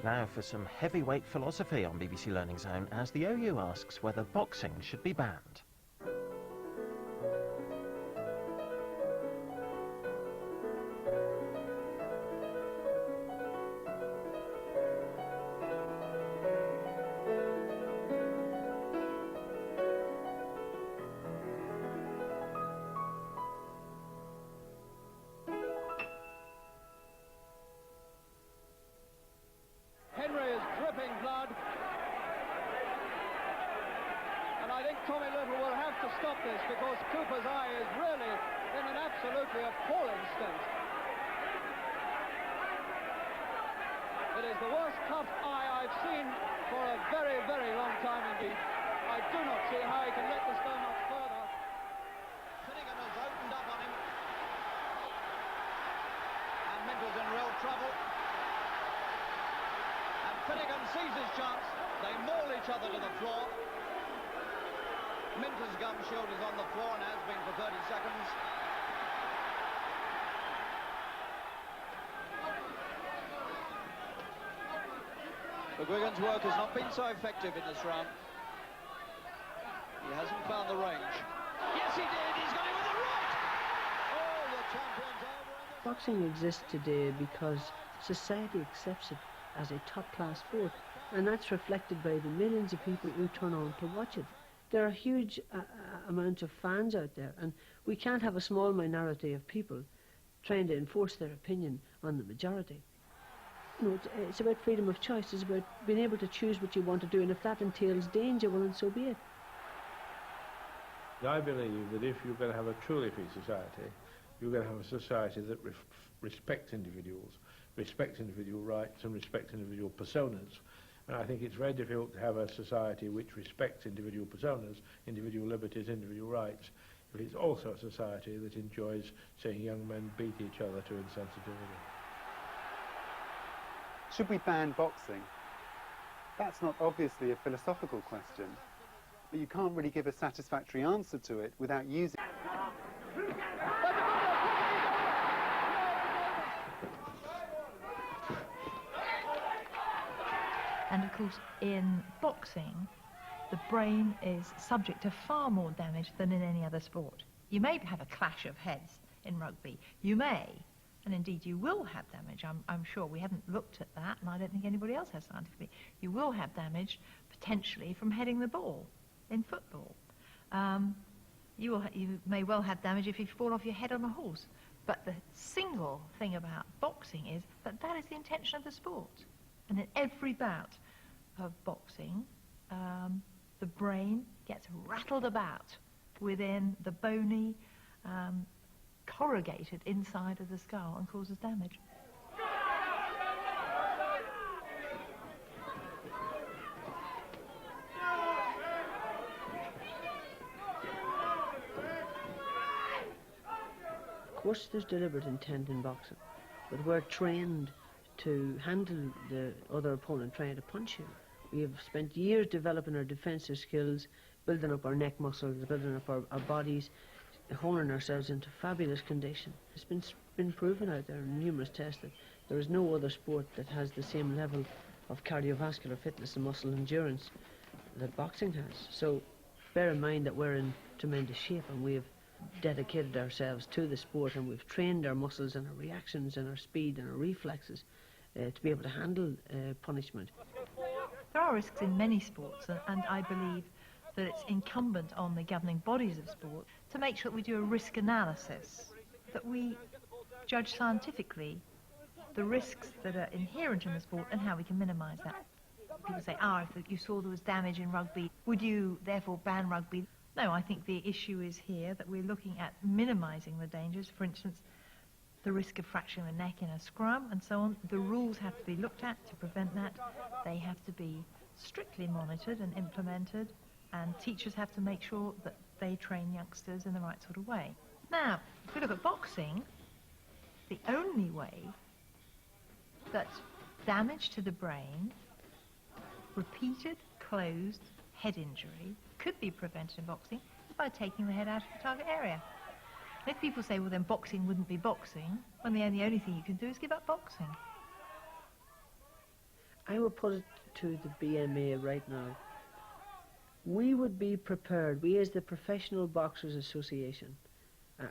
Now for some heavyweight philosophy on BBC Learning Zone as the OU asks whether boxing should be banned. Henry is dripping blood, and I think Tommy Little will have to stop this because Cooper's eye is really in an absolutely appalling state. It is the worst cut eye I've seen for a very, very long time indeed. I do not see how he can let this go much further. Finnegan has opened up on him, and Mendel's in real trouble. Finnegan sees his chance. They maul each other to the floor. Minter's gum shield is on the floor and has been for 30 seconds. McGuigan's work has not been so effective in this round. He hasn't found the range. Yes, he did. He's got it with the right. Oh, the champion's over. Boxing exists today because society accepts it as a top-class sport, and that's reflected by the millions of people who turn on to watch it. There are huge amounts of fans out there, and we can't have a small minority of people trying to enforce their opinion on the majority. You know, it's about freedom of choice. It's about being able to choose what you want to do, and if that entails danger, well, then so be it. I believe that if you're going to have a truly free society, you're going to have a society that respects individuals, respects individual rights and respects individual personas. And I think it's very difficult to have a society which respects individual personas, individual liberties, individual rights, if it's also a society that enjoys seeing young men beat each other to insensitivity. Should we ban boxing? That's not obviously a philosophical question, but you can't really give a satisfactory answer to it without using... And of course, in boxing, the brain is subject to far more damage than in any other sport. You may have a clash of heads in rugby. You may, and indeed you will have damage. I'm sure we haven't looked at that, and I don't think anybody else has scientifically. You will have damage, potentially, from heading the ball in football. You may well have damage if you fall off your head on a horse. But the single thing about boxing is that that is the intention of the sport. And in every bout of boxing, the brain gets rattled about within the bony, corrugated inside of the skull and causes damage. Of course there's deliberate intent in boxing, but we're trained to handle the other opponent trying to punch you. We have spent years developing our defensive skills, building up our neck muscles, building up our bodies, honing ourselves into fabulous condition. It's been proven out there in numerous tests that there is no other sport that has the same level of cardiovascular fitness and muscle endurance that boxing has. So bear in mind that we're in tremendous shape, and we have dedicated ourselves to the sport, and we've trained our muscles and our reactions and our speed and our reflexes to be able to handle punishment. There are risks in many sports, and I believe that it's incumbent on the governing bodies of sport to make sure that we do a risk analysis, that we judge scientifically the risks that are inherent in the sport and how we can minimise that. People say, if you saw there was damage in rugby, would you therefore ban rugby? No, I think the issue is here that we're looking at minimising the dangers. For instance, the risk of fracturing the neck in a scrum and so on. The rules have to be looked at to prevent that. They have to be strictly monitored and implemented, and teachers have to make sure that they train youngsters in the right sort of way. Now, if we look at boxing, the only way that damage to the brain, repeated closed head injury, could be prevented in boxing is by taking the head out of the target area. If people say, well, then boxing wouldn't be boxing, when the only thing you can do is give up boxing. I will put it to the BMA right now. We would be prepared, we as the Professional Boxers Association,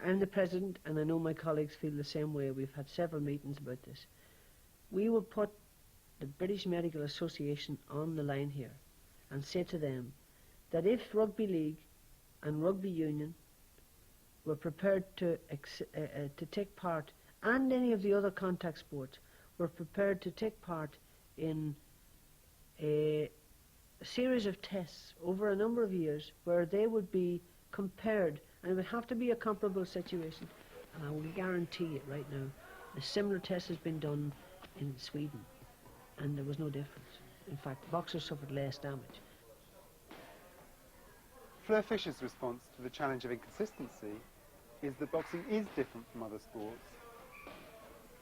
I'm the president and I know my colleagues feel the same way, we've had several meetings about this. We will put the British Medical Association on the line here and say to them that if Rugby League and Rugby Union were prepared to take part, and any of the other contact sports were prepared to take part in a series of tests over a number of years where they would be compared, and it would have to be a comparable situation, and I will guarantee it right now, a similar test has been done in Sweden and there was no difference. In fact, boxers suffered less damage. Fleur Fisher's response to the challenge of inconsistency is that boxing is different from other sports.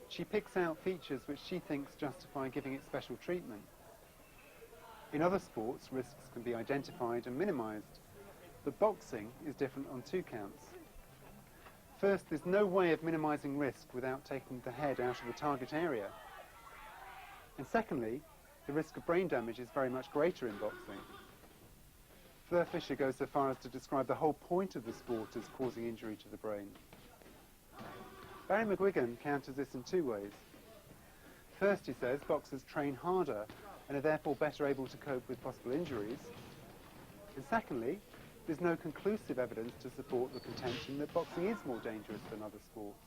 She picks out features which she thinks justify giving it special treatment. In other sports, risks can be identified and minimised, but boxing is different on two counts. First, there's no way of minimising risk without taking the head out of the target area. And secondly, the risk of brain damage is very much greater in boxing. Fleur Fisher goes so far as to describe the whole point of the sport as causing injury to the brain. Barry McGuigan counters this in two ways. First, he says, boxers train harder and are therefore better able to cope with possible injuries. And secondly, there's no conclusive evidence to support the contention that boxing is more dangerous than other sports.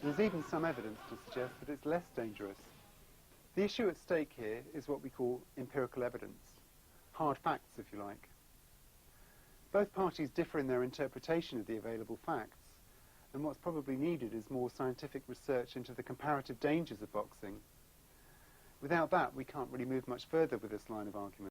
And there's even some evidence to suggest that it's less dangerous. The issue at stake here is what we call empirical evidence, hard facts if you like. Both parties differ in their interpretation of the available facts, and what's probably needed is more scientific research into the comparative dangers of boxing. Without that, we can't really move much further with this line of argument.